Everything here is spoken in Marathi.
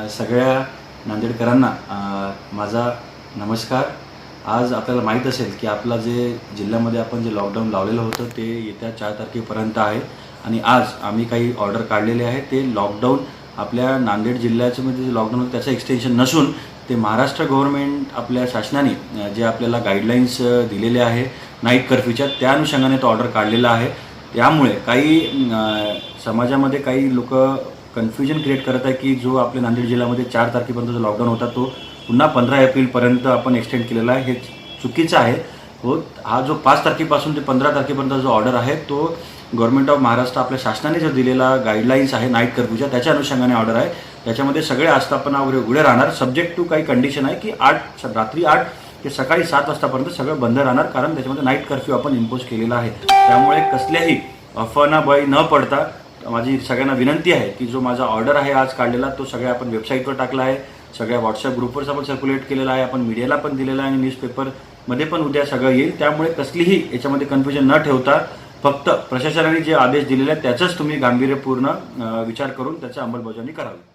सगळ्या नांदेडकरांना माझा नमस्कार। आज आपल्याला माहीत असेल की आपला जे जिल्ह्यामध्ये आपण जे लॉकडाऊन लावलेलं होतं ते येत्या 4 तारखेपर्यंत आहे आणि आज आम्ही काही ऑर्डर काढलेले आहे। ते लॉकडाऊन आपल्या नांदेड जिल्ह्याचं मध्ये जे लॉकडाऊन त्याचं एक्सटेन्शन नसून ते महाराष्ट्र गव्हर्नमेंट आपल्या शासनाने जे आपल्याला गाईडलाईन्स दिलेले आहे नाईट कर्फ्यूच्या त्या अनुषंगाने तो ऑर्डर काढलेला आहे। त्यामुळे काही समाजामध्ये काही लोक कन्फ्युजन क्रिएट करत आहे की जो आपल्या नांदेड जिल्ह्यामध्ये 4 तारखेपर्यंत जो लॉकडाऊन होता तो पुन्हा 15 एप्रिलपर्यंत आपण एक्सटेंड केलेला आहे। हे चुकीचं आहे। हा जो 5 तारखेपासून ते 15 तारखेपर्यंत जो ऑर्डर आहे तो गव्हर्नमेंट ऑफ महाराष्ट्र आपल्या शासनाने जो दिलेला गाईडलाईन्स आहे नाईट कर्फ्यूच्या त्याच्या अनुषंगाने ऑर्डर आहे। त्याच्यामध्ये सगळे आस्थापना वगैरे उघडे राहणार सब्जेक्ट टू काही कंडिशन आहे की रात्री 8 ते सकाळी 7 वाजतापर्यंत सगळं बंद राहणार, कारण त्याच्यामध्ये नाईट कर्फ्यू आपण इम्पोज केलेला आहे। त्यामुळे कसल्याही अफवांना बळी न पडता माझी सगळ्यांना विनंती आहे की जो माझा ऑर्डर आहे आज काढलेला तो सगळ्या आपण वेबसाईटवर टाकला आहे, सगळ्या व्हॉट्सअप ग्रुपवर आपण सर्क्युलेट केलेला आहे, आपण मीडियाला पण दिलेला आहे आणि न्यूजपेपरमध्ये पण उद्या सगळं येईल। त्यामुळे कसलीही याच्यामध्ये कन्फ्युजन न ठेवता फक्त प्रशासनाने जे आदेश दिलेले आहेत त्याचाच तुम्ही गांभीर्यपूर्ण विचार करून त्याची अंमलबजावणी करावी।